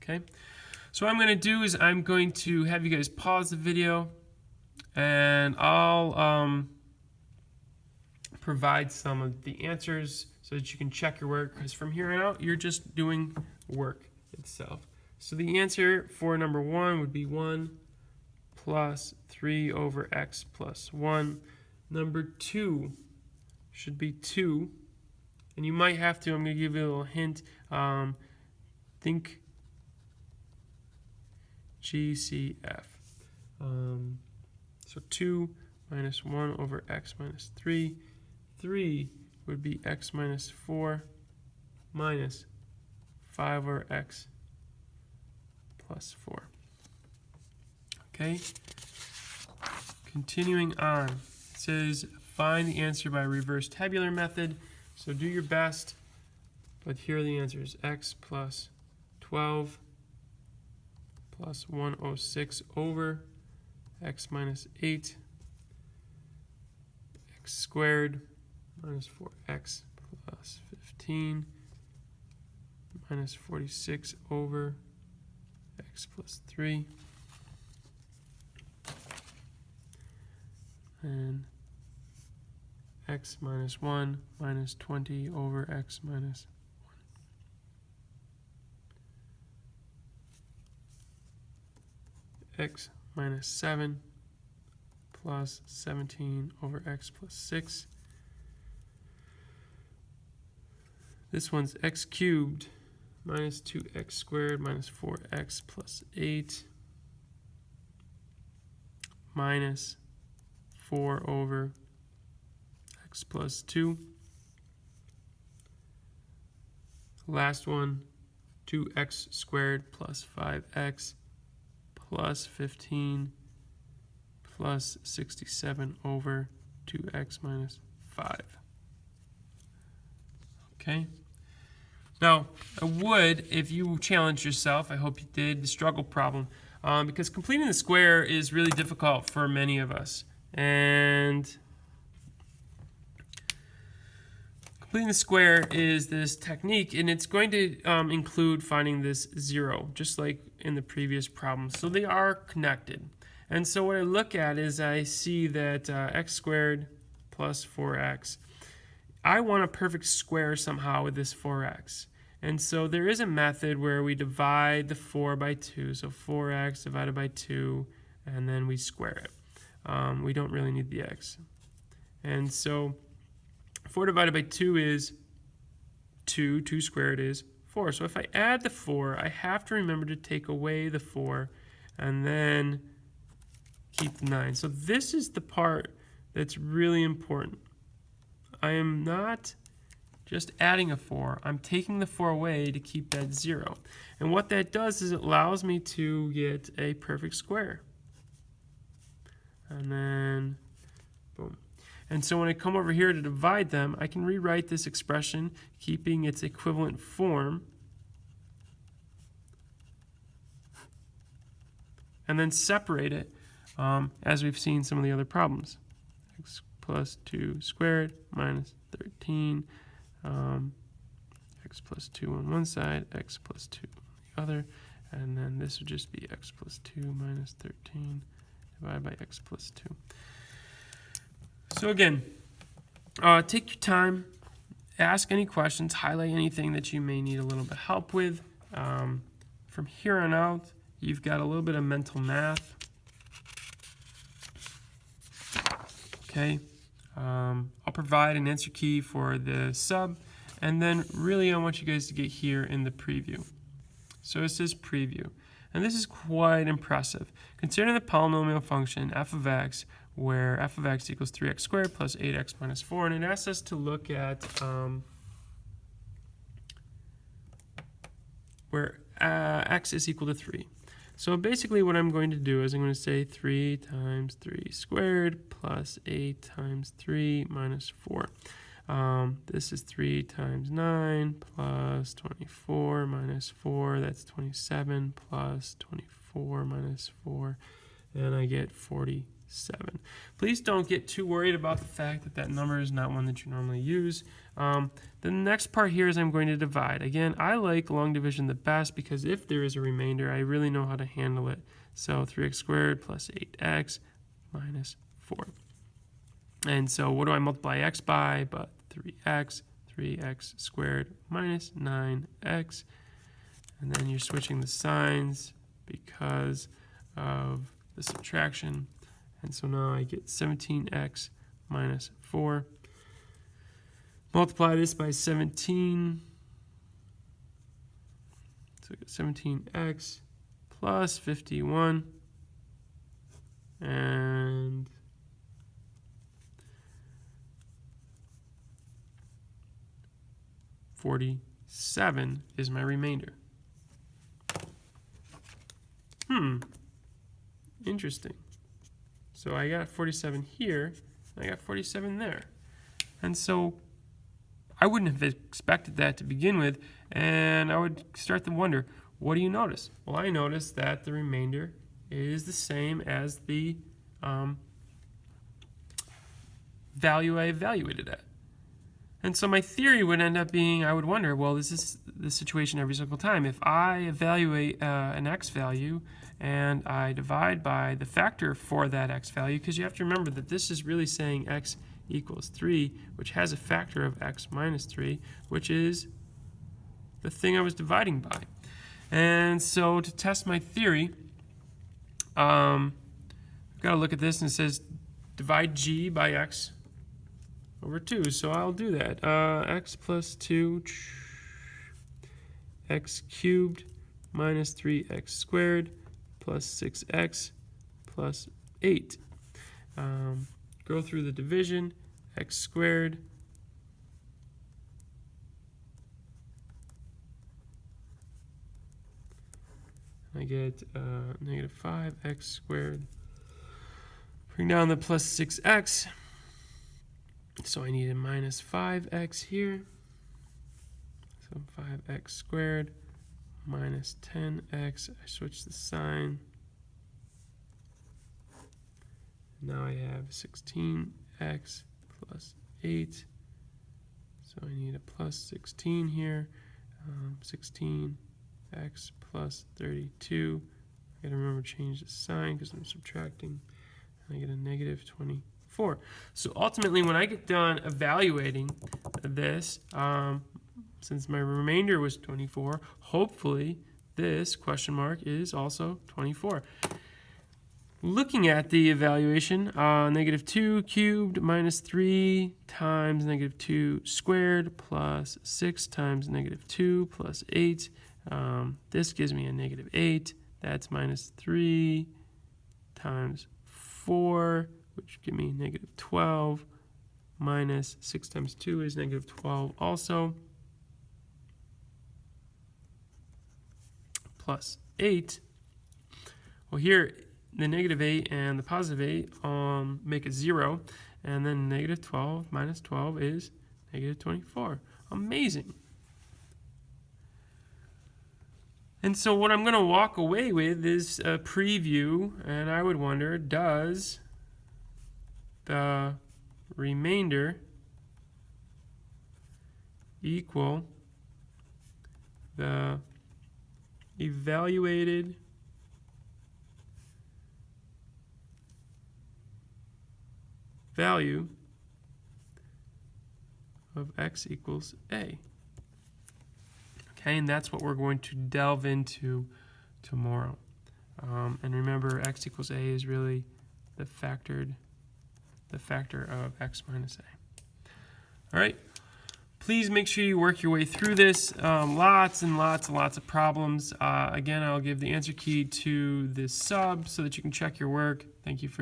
Okay, so what I'm going to do is I'm going to have you guys pause the video, and I'll provide some of the answers so that you can check your work, because from here on out you're just doing work itself. So the answer for number 1 would be 1 plus 3 over x plus 1. Number 2 should be 2, and you might have to, I'm going to give you a little hint, think GCF. So 2 minus 1 over x minus 3. 3 would be x minus 4 minus 5 over x plus 4. Okay, continuing on, it says find the answer by reverse tabular method. So do your best, but here are the answers. X plus 12 plus 106 over x minus 8, x squared minus 4x plus 15 minus 46 over x plus 3, and x minus 1 minus 20 over x minus 1. X minus 7 plus 17 over x plus 6. This one's x cubed minus 2x squared minus 4x plus 8 minus 4 over x plus 2. Last one, 2x squared plus 5x plus 15 plus 67 over 2x minus 5. Okay. Now, I would, if you challenge yourself, I hope you did, the struggle problem, because completing the square is really difficult for many of us. And completing the square is this technique, and it's going to include finding this 0, just like in the previous problem. So they are connected. And so what I look at is I see that x squared plus 4x. I want a perfect square somehow with this 4x. And so there is a method where we divide the 4 by 2. So 4x divided by 2, and then we square it. We don't really need the x. And so 4 divided by 2 is 2. 2 squared is 4. So if I add the 4, I have to remember to take away the 4 and then keep the 9. So this is the part that's really important. I am not just adding a 4. I'm taking the 4 away to keep that 0. And what that does is it allows me to get a perfect square. And then, boom. And so when I come over here to divide them, I can rewrite this expression, keeping its equivalent form, and then separate it as we've seen some of the other problems. X plus 2 squared minus 13, x plus 2 on one side, x plus 2 on the other, and then this would just be x plus 2 minus 13 divided by x plus 2. So again, take your time, ask any questions, highlight anything that you may need a little bit of help with. From here on out, you've got a little bit of mental math. Okay, I'll provide an answer key for the sub, and then really I want you guys to get here in the preview. So it says preview, and this is quite impressive. Consider the polynomial function f of x, where f of x equals 3x squared plus 8x minus 4, and it asks us to look at where x is equal to 3. So basically what I'm going to do is I'm going to say 3 times 3 squared plus 8 times 3 minus 4. This is 3 times 9 plus 24 minus 4. That's 27 plus 24 minus 4. And I get 46. 7. Please don't get too worried about the fact that that number is not one that you normally use. The next part here is I'm going to divide. Again, I like long division the best because if there is a remainder, I really know how to handle it. So 3x squared plus 8x minus 4. And so what do I multiply x by but 3x squared minus 9x. And then you're switching the signs because of the subtraction. And so now I get 17x minus 4. Multiply this by 17. So I get 17x plus 51. And $47 is my remainder. Interesting. So I got 47 here, I got 47 there. And so I wouldn't have expected that to begin with, and I would start to wonder, what do you notice? Well, I noticed that the remainder is the same as the value I evaluated at. And so my theory would end up being, I would wonder, well, this is the situation every single time. If I evaluate an x value and I divide by the factor for that x value, because you have to remember that this is really saying x equals 3, which has a factor of x minus 3, which is the thing I was dividing by. And so to test my theory, I've got to look at this, and it says divide g by x over 2. So I'll do that. X plus 2, x cubed minus 3x squared plus 6x plus 8. Go through the division. X squared I get negative 5x squared. Bring down the plus 6x. So I need a minus 5x here. So 5x squared minus 10x. I switch the sign. Now I have 16x plus 8. So I need a plus 16 here. 16x plus 32. I gotta remember to change the sign because I'm subtracting. I get a negative 24. So ultimately, when I get done evaluating this, since my remainder was 24, hopefully this question mark is also 24. Looking at the evaluation, negative 2 cubed minus 3 times negative 2 squared plus 6 times negative 2 plus 8. This gives me a negative 8. That's minus 3 times 4, which give me negative 12, minus 6 times 2 is negative 12 also, plus 8. Well, here the negative 8 and the positive 8 make it 0, and then negative 12 minus 12 is negative 24. Amazing. And so what I'm going to walk away with is a preview, and I would wonder, does the remainder equal the evaluated value of x equals a? Okay, and that's what we're going to delve into tomorrow. And remember, x equals a is really the factor of x minus a. All right, please make sure you work your way through this. Lots and lots of problems. Again, I'll give the answer key to this sub so that you can check your work. Thank you for your